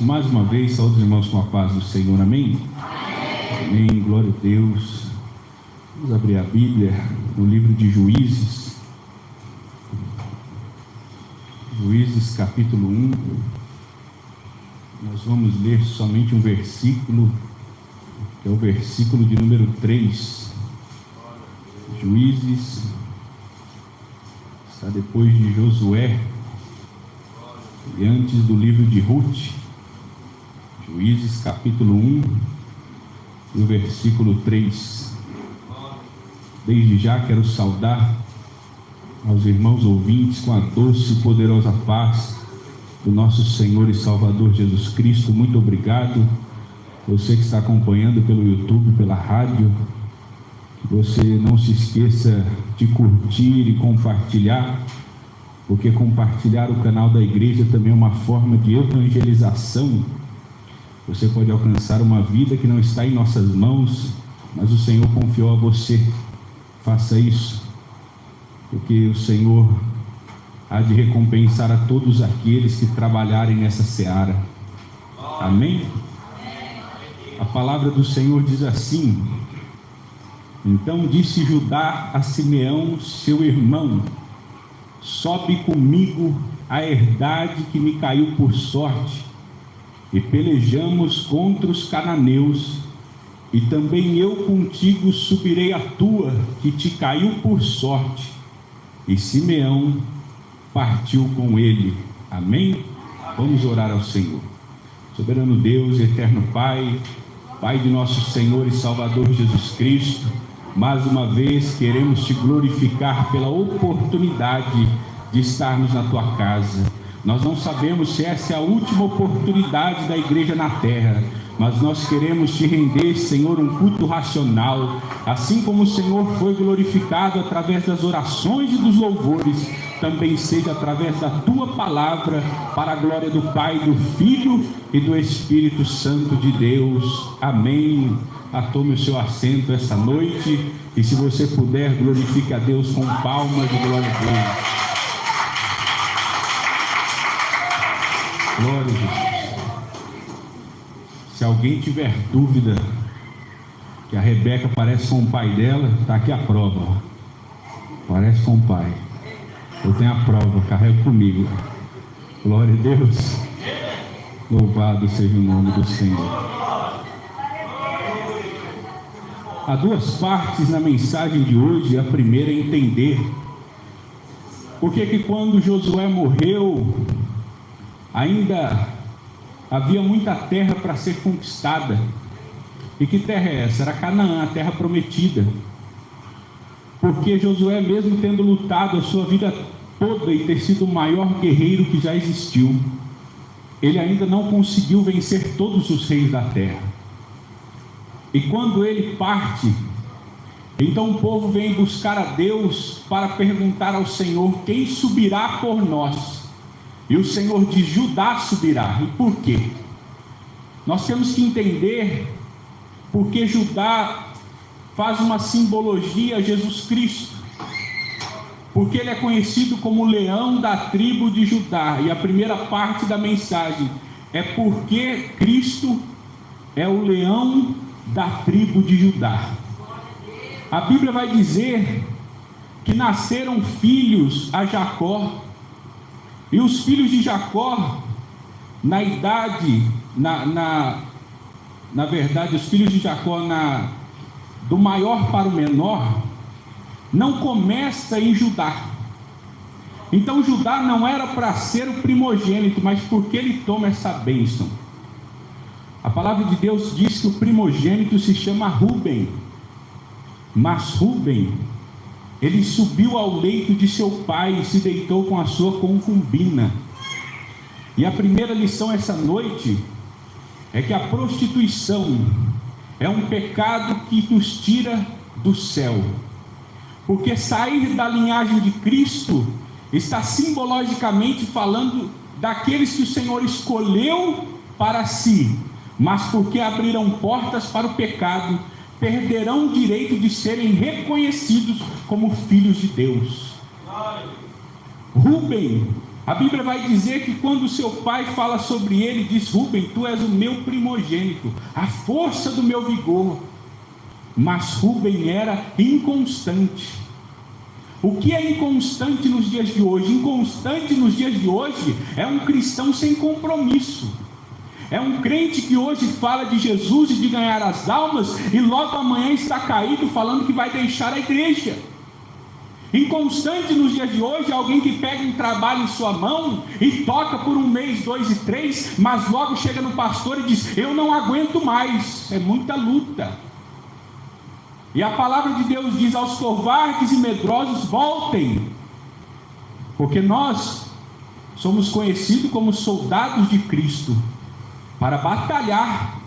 mais uma vez, saúde os irmãos com a paz do Senhor, amém? Amém, glória a Deus. Vamos abrir a Bíblia no livro de Juízes. Juízes capítulo 1. Nós vamos ler somente um versículo, que é o versículo de número 3. Juízes está depois de Josué e antes do livro de Ruth. Juízes capítulo 1 e o versículo 3. Desde já quero saudar aos irmãos ouvintes com a doce e poderosa paz do nosso Senhor e Salvador Jesus Cristo. Muito obrigado. Você que está acompanhando pelo YouTube, pela rádio, que você não se esqueça de curtir e compartilhar, porque compartilhar o canal da igreja também é uma forma de evangelização. Você pode alcançar uma vida que não está em nossas mãos, mas o Senhor confiou a você. Faça isso, porque o Senhor há de recompensar a todos aqueles que trabalharem nessa seara. Amém? A palavra do Senhor diz assim: então disse Judá a Simeão, seu irmão: sobe comigo a herdade que me caiu por sorte, e pelejamos contra os cananeus, e também eu contigo subirei a tua, que te caiu por sorte. E Simeão partiu com ele. Amém? Vamos orar ao Senhor. Soberano Deus, eterno Pai, Pai de nosso Senhor e Salvador Jesus Cristo, mais uma vez queremos te glorificar pela oportunidade de estarmos na tua casa. Nós não sabemos se essa é a última oportunidade da igreja na terra, mas nós queremos te render, Senhor, um culto racional. Assim como o Senhor foi glorificado através das orações e dos louvores, também seja através da tua palavra, para a glória do Pai, do Filho e do Espírito Santo de Deus. Amém. Tome o seu assento essa noite, e se você puder, glorifique a Deus com palmas de glória a Deus. Glória a Jesus. Se alguém tiver dúvida que a Rebeca parece com o pai dela, está aqui a prova. Parece com o pai. Eu tenho a prova, carrego comigo. Glória a Deus. Louvado seja o nome do Senhor. Há duas partes na mensagem de hoje. A primeira é entender porque que quando Josué morreu, ainda havia muita terra para ser conquistada. E que terra é essa? Era Canaã, a terra prometida. Porque Josué, mesmo tendo lutado a sua vida toda e ter sido o maior guerreiro que já existiu, ele ainda não conseguiu vencer todos os reis da terra. E quando ele parte, então o povo vem buscar a Deus para perguntar ao Senhor: quem subirá por nós? E o Senhor diz: Judá subirá. E por quê? Nós temos que entender porque Judá faz uma simbologia a Jesus Cristo, porque ele é conhecido como o leão da tribo de Judá. E a primeira parte da mensagem é porque Cristo é o leão da tribo de Judá. A Bíblia vai dizer que nasceram filhos a Jacó, e os filhos de Jacó, na idade, na verdade, os filhos de Jacó, do maior para o menor, não começa em Judá. Então Judá não era para ser o primogênito, mas porque ele toma essa bênção. A palavra de Deus diz que o primogênito se chama Rúben, mas Rúben, ele subiu ao leito de seu pai e se deitou com a sua concubina. E a primeira lição essa noite é que a prostituição é um pecado que nos tira do céu, porque sair da linhagem de Cristo está simbologicamente falando daqueles que o Senhor escolheu para si, mas porque abriram portas para o pecado, perderão o direito de serem reconhecidos como filhos de Deus. Rúben A Bíblia vai dizer que quando seu pai fala sobre ele, diz: Rubem, tu és o meu primogênito, a força do meu vigor. Mas Rubem era inconstante. O que é inconstante nos dias de hoje? Inconstante nos dias de hoje é um cristão sem compromisso. É um crente que hoje fala de Jesus e de ganhar as almas, e logo amanhã está caído falando que vai deixar a igreja. Inconstante nos dias de hoje é alguém que pega um trabalho em sua mão e toca por 1 mês, 2 e 3, mas logo chega no pastor e diz: eu não aguento mais. É muita luta. E a palavra de Deus diz: aos covardes e medrosos voltem, porque nós somos conhecidos como soldados de Cristo, para batalhar.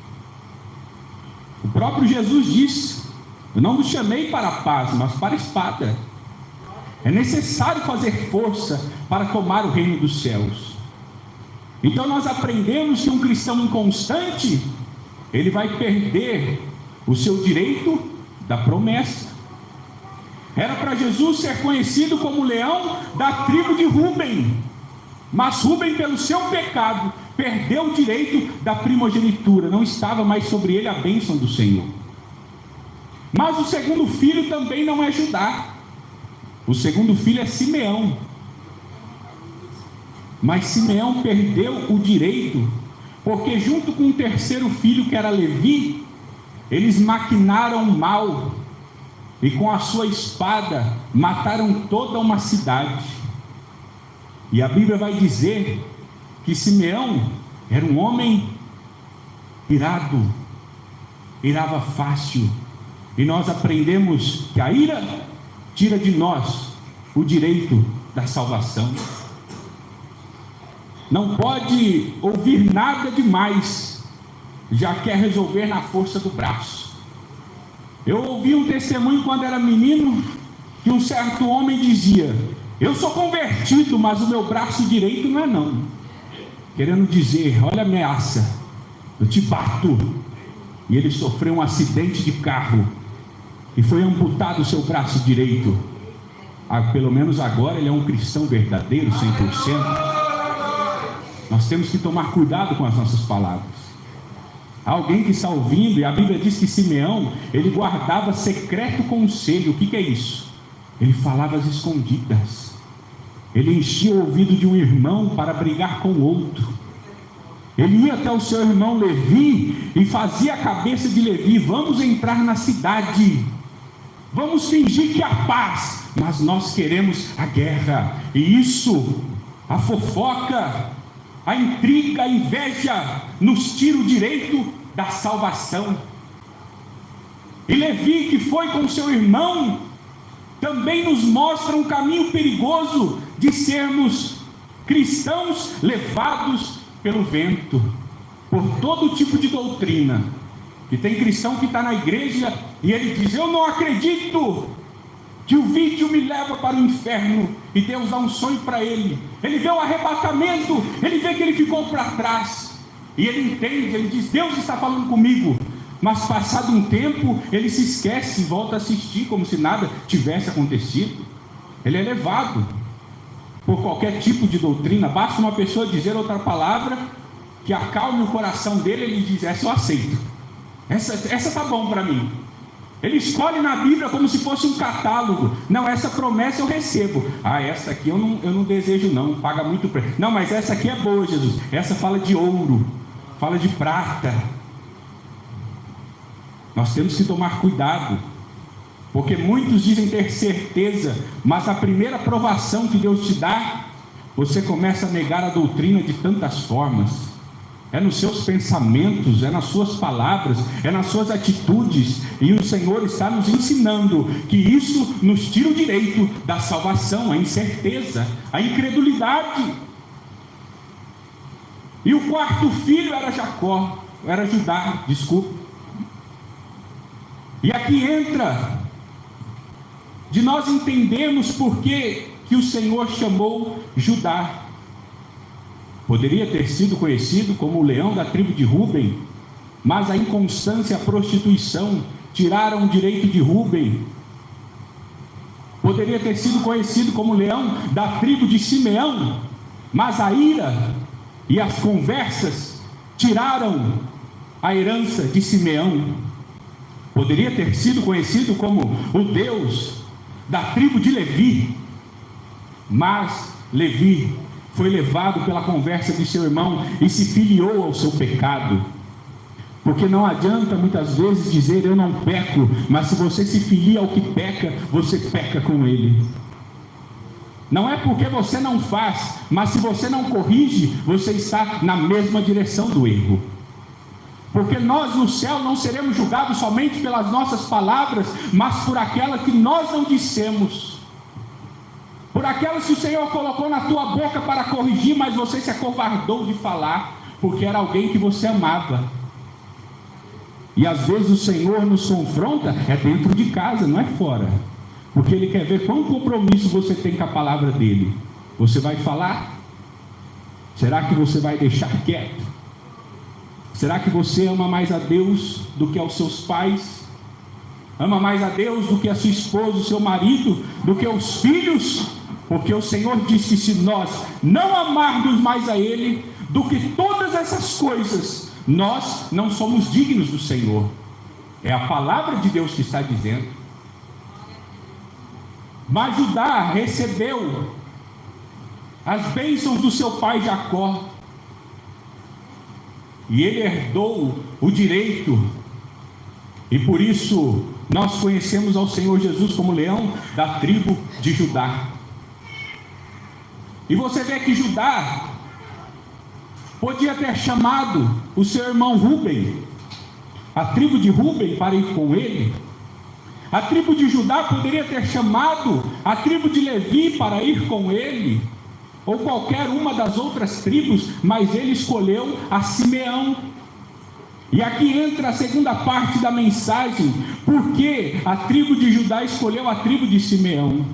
O próprio Jesus disse: eu não vos chamei para a paz, mas para a espada. É necessário fazer força para tomar o reino dos céus. Então nós aprendemos que um cristão inconstante, ele vai perder o seu direito da promessa. Era para Jesus ser conhecido como leão da tribo de Rubem, mas Rubem, pelo seu pecado, perdeu o direito da primogenitura. Não estava mais sobre ele a bênção do Senhor. Mas o segundo filho também não é Judá. O segundo filho é Simeão. Mas Simeão perdeu o direito, porque junto com o terceiro filho, que era Levi, eles maquinaram mal, e com a sua espada mataram toda uma cidade. E a Bíblia vai dizer que Simeão era um homem irado, irava fácil. E nós aprendemos que a ira tira de nós o direito da salvação. Não pode ouvir nada demais, já quer resolver na força do braço. Eu ouvi um testemunho quando era menino, que um certo homem dizia: eu sou convertido, mas o meu braço direito não é não. Querendo dizer: olha a ameaça, eu te bato. E ele sofreu um acidente de carro e foi amputado o seu braço direito. Pelo menos agora ele é um cristão verdadeiro, 100%. Nós temos que tomar cuidado com as nossas palavras. Alguém que está ouvindo, e a Bíblia diz que Simeão, ele guardava secreto conselho. O que é isso? Ele falava às escondidas. Ele enchia o ouvido de um irmão para brigar com o outro. Ele ia até o seu irmão Levi e fazia a cabeça de Levi: vamos entrar na cidade, vamos fingir que há paz, mas nós queremos a guerra. E isso, a fofoca, a intriga, a inveja, nos tira o direito da salvação. E Levi, que foi com seu irmão, também nos mostra um caminho perigoso de sermos cristãos levados pelo vento, por todo tipo de doutrina. Que tem cristão que está na igreja e ele diz: eu não acredito que o vídeo me leva para o inferno, e Deus dá um sonho para ele. Ele vê o arrebatamento, ele vê que ele ficou para trás, e ele entende, ele diz: Deus está falando comigo. Mas passado um tempo, ele se esquece e volta a assistir como se nada tivesse acontecido. Ele é levado por qualquer tipo de doutrina. Basta uma pessoa dizer outra palavra que acalme o coração dele, ele diz: essa eu aceito, essa tá bom para mim. Ele escolhe na Bíblia como se fosse um catálogo. Não, essa promessa eu recebo. Essa aqui eu não desejo não, paga muito preço. Não, mas essa aqui é boa, Jesus. Essa fala de ouro, fala de prata. Nós temos que tomar cuidado, porque muitos dizem ter certeza, mas a primeira provação que Deus te dá, você começa a negar a doutrina de tantas formas. É nos seus pensamentos, é nas suas palavras, é nas suas atitudes. E o Senhor está nos ensinando que isso nos tira o direito da salvação, a incerteza, a incredulidade. E o quarto filho era Judá, desculpa. E aqui entra de nós entendemos por que o Senhor chamou Judá. Poderia ter sido conhecido como o leão da tribo de Rubem, mas a inconstância e a prostituição tiraram o direito de Rubem. Poderia ter sido conhecido como o leão da tribo de Simeão, Mas a ira e as conversas tiraram a herança de Simeão. Poderia ter sido conhecido como o Deus da tribo de Levi, mas Levi foi levado pela conversa de seu irmão e se filiou ao seu pecado. Porque não adianta muitas vezes dizer eu não peco, mas se você se filia ao que peca, você peca com ele. Não é porque você não faz, mas se você não corrige, você está na mesma direção do erro. Porque nós no céu não seremos julgados somente pelas nossas palavras, mas por aquela que nós não dissemos, por aquelas que o Senhor colocou na tua boca para corrigir, mas você se acovardou de falar, porque era alguém que você amava. E às vezes o Senhor nos confronta dentro de casa, não é fora, porque Ele quer ver quão compromisso você tem com a palavra dEle. Você vai falar? Será que você vai deixar quieto? Será que você ama mais a Deus do que aos seus pais? Ama mais a Deus do que a sua esposa, o seu marido, do que os filhos? Porque o Senhor disse que se nós não amarmos mais a Ele do que todas essas coisas, nós não somos dignos do Senhor. É a palavra de Deus que está dizendo. Mas Judá recebeu as bênçãos do seu pai Jacó, e ele herdou o direito, e por isso nós conhecemos ao Senhor Jesus como leão da tribo de Judá. E você vê que Judá podia ter chamado o seu irmão Rúben, a tribo de Rúben, para ir com ele. A tribo de Judá poderia ter chamado a tribo de Levi para ir com ele, ou qualquer uma das outras tribos, mas ele escolheu a Simeão. E aqui entra a segunda parte da mensagem: por que a tribo de Judá escolheu a tribo de Simeão?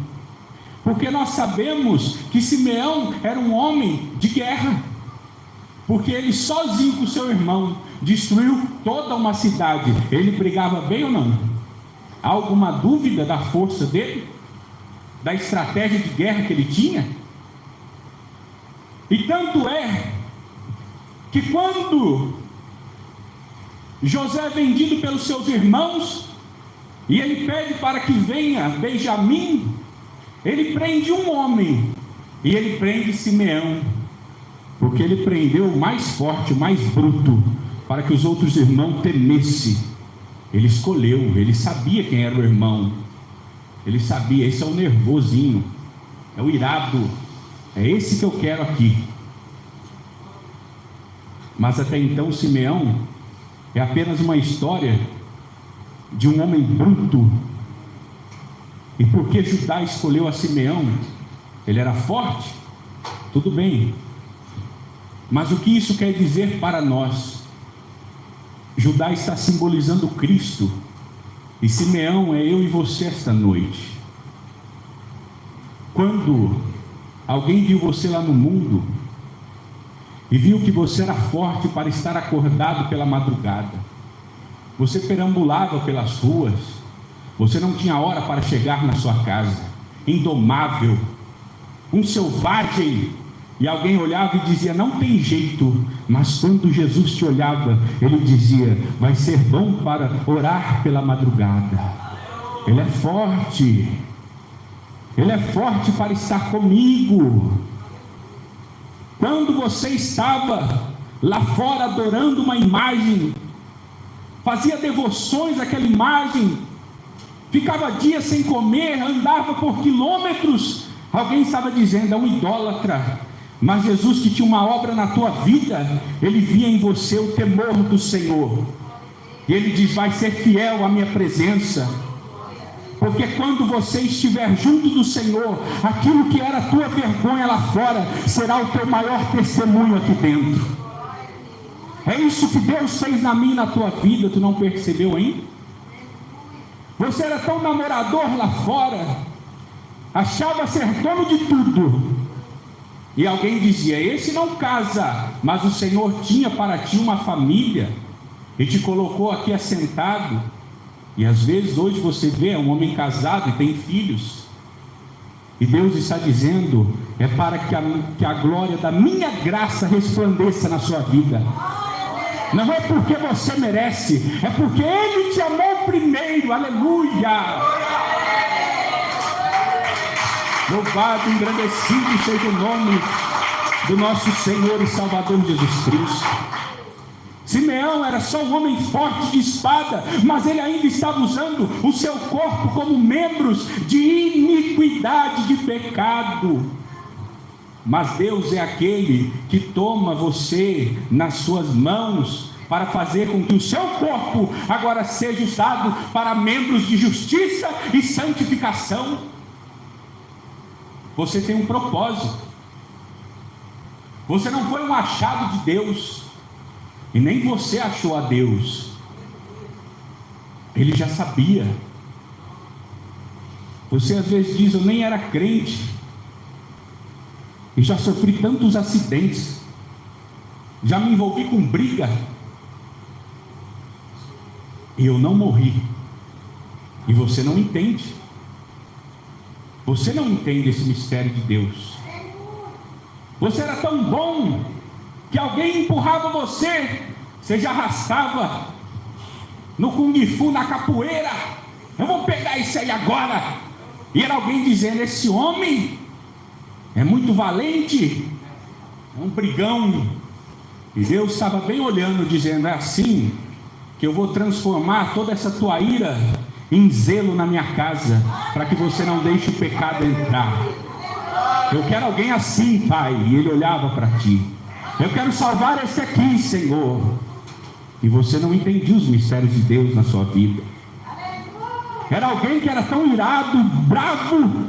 Porque nós sabemos que Simeão era um homem de guerra, porque ele sozinho com seu irmão destruiu toda uma cidade. Ele brigava bem ou não? Há alguma dúvida da força dele? Da estratégia de guerra que ele tinha? E tanto é que quando José é vendido pelos seus irmãos, e ele pede para que venha Benjamim, ele prende um homem, e ele prende Simeão, porque ele prendeu o mais forte, o mais bruto, para que os outros irmãos temessem. Ele escolheu, ele sabia quem era o irmão, ele sabia, esse é o nervosinho, é o irado, é esse que eu quero aqui. Mas até então Simeão é apenas uma história de um homem bruto. E porque Judá escolheu a Simeão? Ele era forte? Tudo bem. Mas o que isso quer dizer para nós? Judá está simbolizando Cristo, e Simeão é eu e você esta noite. Quando alguém viu você lá no mundo e viu que você era forte para estar acordado pela madrugada, você perambulava pelas ruas, você não tinha hora para chegar na sua casa, indomável, um selvagem, e alguém olhava e dizia, não tem jeito. Mas quando Jesus te olhava, ele dizia, vai ser bom para orar pela madrugada. Ele é forte, ele é forte para estar comigo. Quando você estava lá fora adorando uma imagem, fazia devoções àquela imagem, ficava dias sem comer, andava por quilômetros, alguém estava dizendo, é um idólatra. Mas Jesus, que tinha uma obra na tua vida, ele via em você o temor do Senhor, e ele diz, vai ser fiel à minha presença, porque quando você estiver junto do Senhor, aquilo que era a tua vergonha lá fora, será o teu maior testemunho aqui dentro. É isso que Deus fez na minha e na tua vida, tu não percebeu ainda? Você era tão namorador lá fora, achava ser dono de tudo, e alguém dizia, esse não casa, mas o Senhor tinha para ti uma família, e te colocou aqui assentado. E às vezes hoje você vê um homem casado e tem filhos, E Deus está dizendo, é para que a glória da minha graça resplandeça na sua vida. Não é porque você merece, é porque Ele te amou primeiro. Aleluia! Louvado, engrandecido seja o nome do nosso Senhor e Salvador Jesus Cristo. Simeão era só um homem forte de espada, mas ele ainda estava usando o seu corpo como membros de iniquidade, de pecado. Mas Deus é aquele que toma você nas suas mãos para fazer com que o seu corpo agora seja usado para membros de justiça e santificação. Você tem um propósito. Você não foi um achado de Deus, e nem você achou a Deus. Ele já sabia. Você às vezes diz, eu nem era crente, e já sofri tantos acidentes, já me envolvi com briga, e eu não morri. E você não entende. Você não entende esse mistério de Deus. Você era tão bom que alguém empurrava você já arrastava no Kung Fu, na capoeira. Eu vou pegar isso aí agora. E era alguém dizendo, esse homem é muito valente, é um brigão. E Deus estava bem olhando, dizendo, é assim que eu vou transformar toda essa tua ira em zelo na minha casa, para que você não deixe o pecado entrar. Eu quero alguém assim, Pai. E ele olhava para ti. Eu quero salvar esse aqui, Senhor. E você não entendia os mistérios de Deus na sua vida. Era alguém que era tão irado, bravo,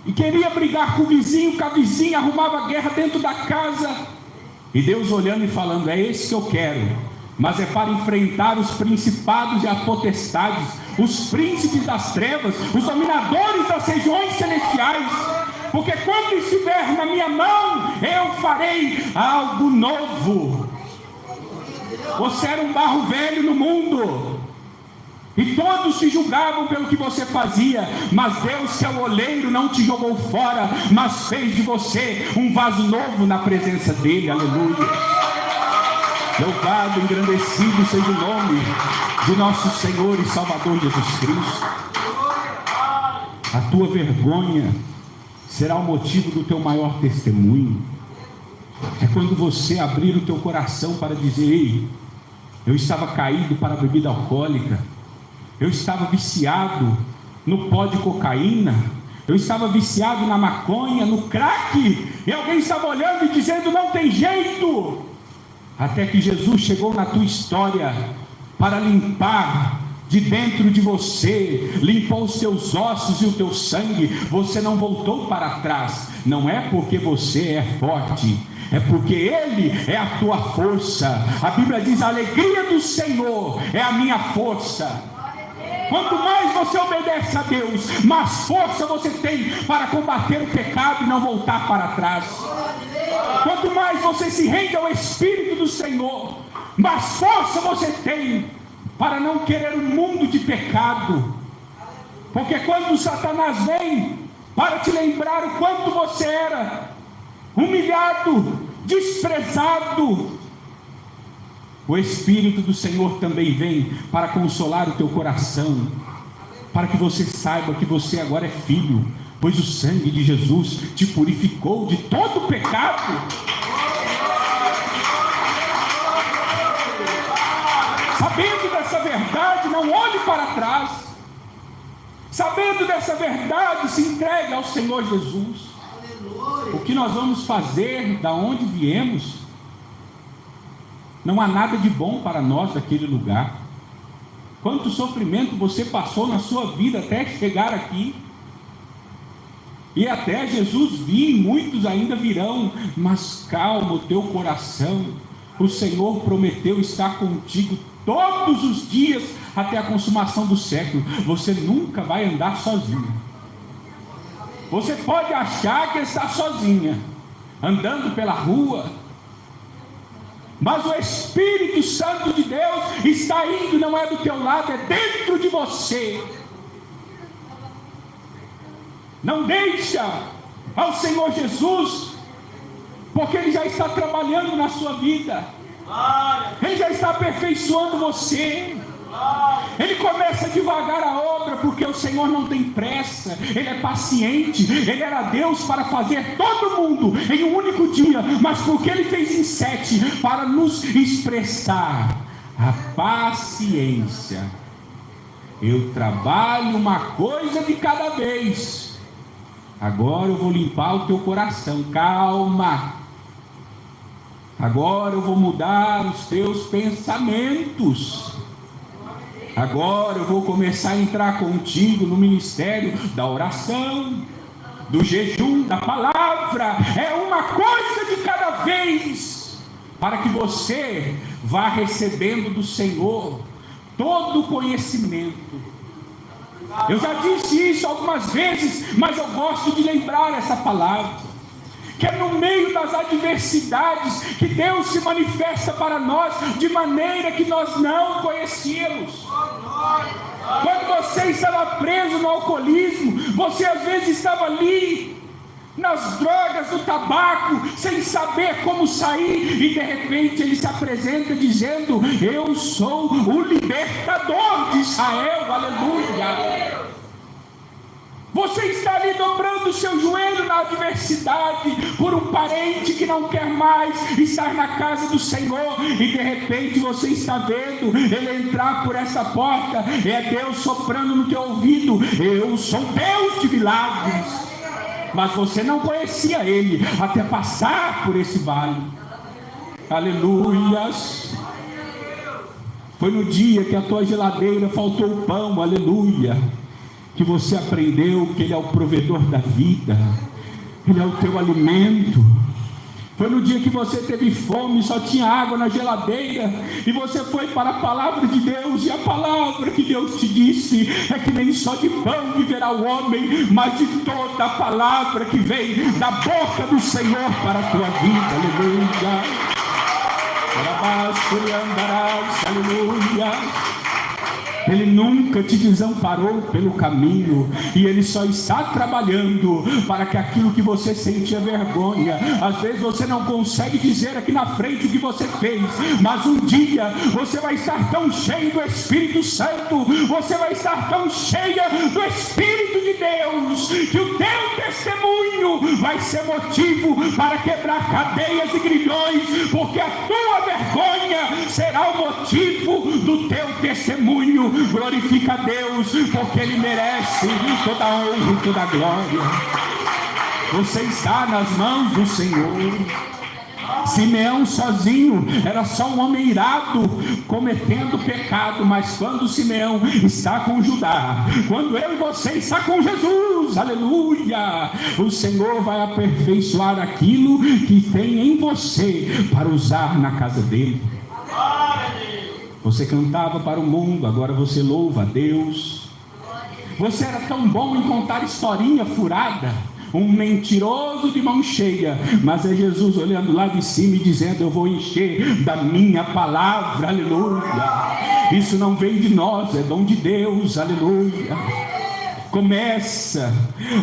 e queria brigar com o vizinho, com a vizinha, arrumava guerra dentro da casa. E Deus olhando e falando, é esse que eu quero, mas é para enfrentar os principados e as potestades, os príncipes das trevas, os dominadores das regiões celestiais. Porque quando estiver na minha mão, eu farei algo novo. Você era um barro velho no mundo, e todos te julgavam pelo que você fazia, mas Deus, que é o oleiro, não te jogou fora, mas fez de você um vaso novo na presença dele. Aleluia. Louvado, engrandecido seja o nome de nosso Senhor e Salvador Jesus Cristo. A tua vergonha será o motivo do teu maior testemunho. É quando você abrir o teu coração para dizer, ei, eu estava caído para a bebida alcoólica, eu estava viciado no pó de cocaína, eu estava viciado na maconha, no crack, e alguém estava olhando e dizendo, não tem jeito. Até que Jesus chegou na tua história para limpar de dentro de você, limpou os teus ossos e o teu sangue. Você não voltou para trás. Não é porque você é forte, é porque Ele é a tua força. A Bíblia diz, a alegria do Senhor é a minha força. Quanto mais você obedece a Deus, mais força você tem para combater o pecado e não voltar para trás. Quanto mais você se rende ao Espírito do Senhor, mais força você tem para não querer um mundo de pecado. Porque quando Satanás vem para te lembrar o quanto você era humilhado, desprezado, o Espírito do Senhor também vem para consolar o teu coração, para que você saiba que você agora é filho, pois o sangue de Jesus te purificou de todo pecado. Sabendo dessa verdade, não olhe para trás. Sabendo dessa verdade, se entregue ao Senhor Jesus. O que nós vamos fazer, da onde viemos, não há nada de bom para nós daquele lugar. Quanto sofrimento você passou na sua vida até chegar aqui. E até Jesus vir, muitos ainda virão. Mas calma o teu coração. O Senhor prometeu estar contigo todos os dias até a consumação do século. Você nunca vai andar sozinho. Você pode achar que está sozinha, andando pela rua, mas o Espírito Santo de Deus está indo, não é do teu lado, é dentro de você. Não deixa ao Senhor Jesus, porque Ele já está trabalhando na sua vida. Ele já está aperfeiçoando você. Ele começa devagar a obra, porque o Senhor não tem pressa. Ele é paciente. Ele era Deus para fazer todo mundo em um único dia, mas porque Ele fez em 7, para nos expressar a paciência. Eu trabalho uma coisa de cada vez. Agora eu vou limpar o teu coração. Calma. Agora eu vou mudar os teus pensamentos. Agora eu vou começar a entrar contigo no ministério da oração, do jejum, da palavra. É uma coisa de cada vez, para que você vá recebendo do Senhor todo o conhecimento. Eu já disse isso algumas vezes, mas eu gosto de lembrar essa palavra, que é no meio das adversidades que Deus se manifesta para nós de maneira que nós não conhecíamos. Quando você estava preso no alcoolismo, você às vezes estava ali nas drogas, no tabaco, sem saber como sair, e de repente Ele se apresenta dizendo: eu sou o libertador de Israel. Aleluia. Você está ali dobrando o seu joelho na adversidade por um parente que não quer mais estar na casa do Senhor, e de repente você está vendo ele entrar por essa porta. É Deus soprando no teu ouvido: eu sou Deus de milagres. Mas você não conhecia Ele até passar por esse vale. Aleluias. Foi no dia que a tua geladeira faltou o pão, aleluia, que você aprendeu que Ele é o provedor da vida, Ele é o teu alimento. Foi no dia que você teve fome, só tinha água na geladeira, e você foi para a palavra de Deus, e a palavra que Deus te disse é que nem só de pão viverá o homem, mas de toda a palavra que vem da boca do Senhor para a tua vida. Aleluia. Aleluia. Ele nunca te desamparou pelo caminho, e Ele só está trabalhando para que aquilo que você sentia vergonha, às vezes você não consegue dizer aqui na frente o que você fez, mas um dia você vai estar tão cheio do Espírito Santo, você vai estar tão cheia do Espírito de Deus, que o teu testemunho vai ser motivo para quebrar cadeias e grilhões, porque a tua vergonha será o motivo do teu testemunho. Glorifica a Deus, porque Ele merece toda a honra e toda a glória. Você está nas mãos do Senhor. Simeão sozinho era só um homem irado, cometendo pecado, mas quando Simeão está com Judá, quando eu e você está com Jesus, aleluia, o Senhor vai aperfeiçoar aquilo que tem em você para usar na casa dele. Você cantava para o mundo, agora você louva a Deus. Você era tão bom em contar historinha furada, um mentiroso de mão cheia, mas é Jesus olhando lá de cima e dizendo: eu vou encher da minha palavra, aleluia. Isso não vem de nós, é dom de Deus, aleluia. Começa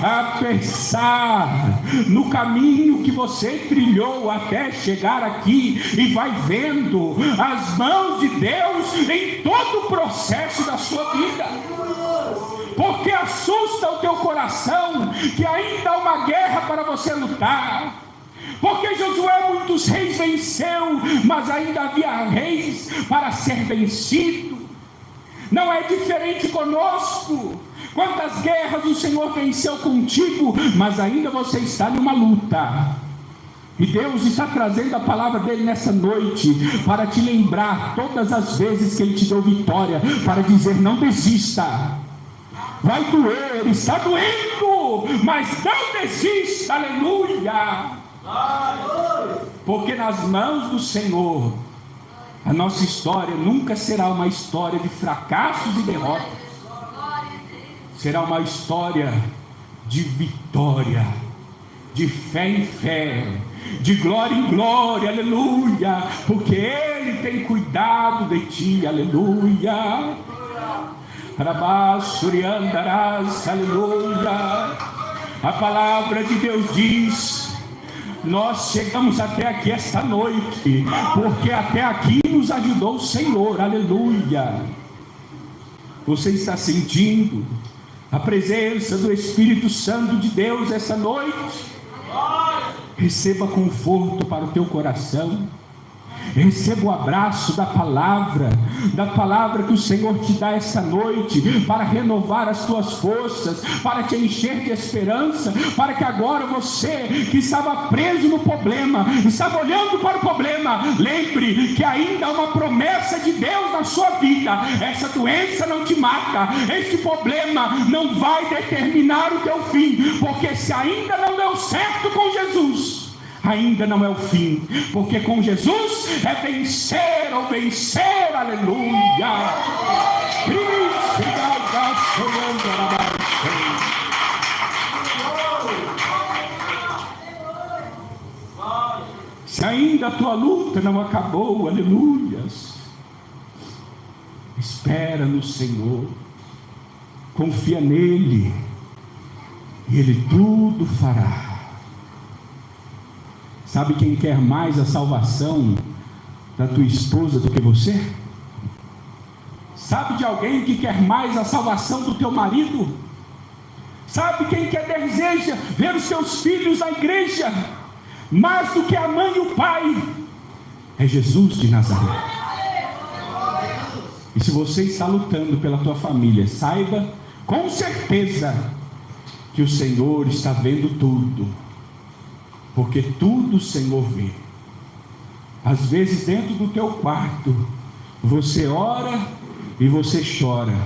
a pensar no caminho que você trilhou até chegar aqui, e vai vendo as mãos de Deus em todo o processo da sua vida. Porque assusta o teu coração que ainda há uma guerra para você lutar. Porque Josué muitos reis venceu, mas ainda havia reis para ser vencido. Não é diferente conosco. Quantas guerras o Senhor venceu contigo, mas ainda você está numa luta. E Deus está trazendo a palavra dele nessa noite para te lembrar todas as vezes que Ele te deu vitória, para dizer: não desista. Vai doer, está doendo, mas não desista, aleluia. Porque nas mãos do Senhor a nossa história nunca será uma história de fracassos e derrotas. Será uma história de vitória, de fé em fé, de glória em glória, aleluia, porque Ele tem cuidado de ti, aleluia. Aleluia. A palavra de Deus diz: nós chegamos até aqui esta noite, porque até aqui nos ajudou o Senhor, aleluia. Você está sentindo a presença do Espírito Santo de Deus essa noite? Receba conforto para o teu coração. Receba o abraço da palavra que o Senhor te dá esta noite, para renovar as tuas forças, para te encher de esperança, para que agora você que estava preso no problema, estava olhando para o problema, lembre que ainda há uma promessa de Deus na sua vida. Essa doença não te mata, esse problema não vai determinar o teu fim, porque se ainda não deu certo com Jesus, ainda não é o fim, porque com Jesus é vencer ou vencer, aleluia. Se ainda a tua luta não acabou, aleluia, espera no Senhor, confia nele, e Ele tudo fará. Sabe quem quer mais a salvação da tua esposa do que você? Sabe de alguém que quer mais a salvação do teu marido? Sabe quem deseja ver os seus filhos na igreja mais do que a mãe e o pai? É Jesus de Nazaré. E se você está lutando pela tua família, saiba com certeza que o Senhor está vendo tudo, porque tudo o Senhor vê. Às vezes dentro do teu quarto você ora e você chora,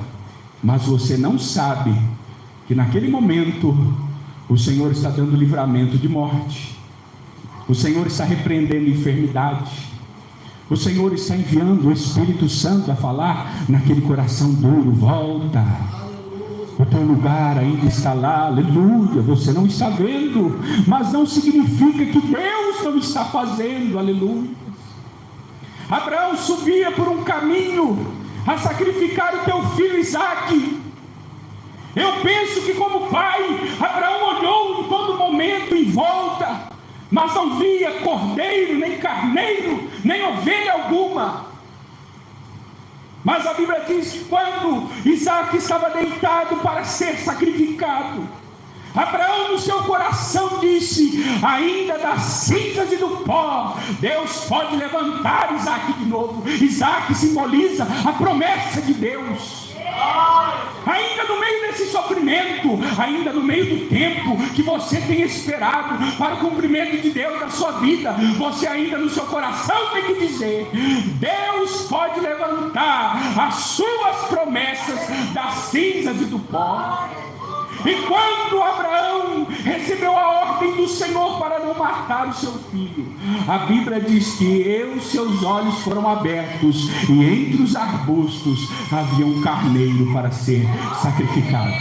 mas você não sabe que naquele momento o Senhor está dando livramento de morte, o Senhor está repreendendo enfermidade, o Senhor está enviando o Espírito Santo a falar naquele coração duro: volta, o teu lugar ainda está lá, aleluia. Você não está vendo, mas não significa que Deus não está fazendo, aleluia. Abraão subia por um caminho a sacrificar o teu filho Isaque. Eu penso que como pai, Abraão olhou em todo momento em volta, mas não via cordeiro, nem carneiro, nem ovelha alguma. Mas a Bíblia diz que quando Isaque estava deitado para ser sacrificado, Abraão no seu coração disse: ainda das cinzas e do pó, Deus pode levantar Isaque de novo. Isaque simboliza a promessa de Deus. Ainda no meio desse sofrimento, ainda no meio do tempo que você tem esperado para o cumprimento de Deus na sua vida, você ainda no seu coração tem que dizer: Deus pode levantar as suas promessas das cinzas e do pó. E quando Abraão recebeu a ordem do Senhor para não matar o seu filho, a Bíblia diz que os seus olhos foram abertos, e entre os arbustos havia um carneiro para ser sacrificado.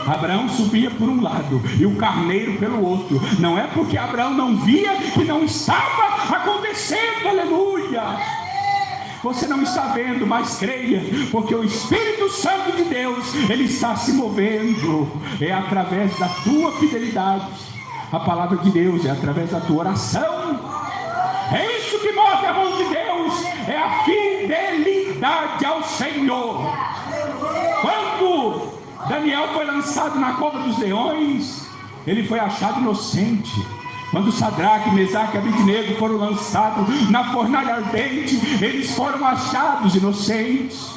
Abraão subia por um lado e o carneiro pelo outro. Não é porque Abraão não via que não estava acontecendo, aleluia. Você não está vendo, mas creia, porque o Espírito Santo de Deus, Ele está se movendo. É através da tua fidelidade. A palavra de Deus é através da tua oração. É isso que move a mão de Deus, é a fidelidade ao Senhor. Quando Daniel foi lançado na cova dos leões, ele foi achado inocente. Quando Sadraque, Mesaque e Abednego foram lançados na fornalha ardente, eles foram achados inocentes.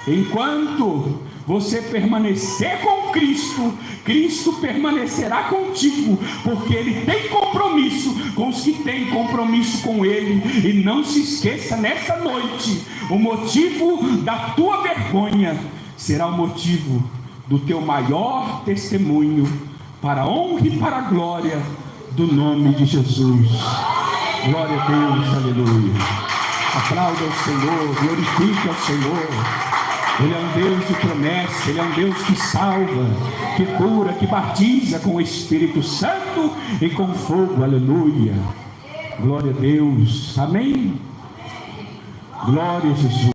Enquanto você permanecer com Cristo, Cristo permanecerá contigo, porque Ele tem compromisso com os que têm compromisso com Ele. E não se esqueça, nessa noite, o motivo da tua vergonha será o motivo do teu maior testemunho, para a honra e para a glória do nome de Jesus. Glória a Deus, aleluia. Aplauda ao Senhor, glorifique ao Senhor. Ele é um Deus de promessa, Ele é um Deus que salva, que cura, que batiza com o Espírito Santo e com fogo, aleluia. Glória a Deus, amém. Glória a Jesus.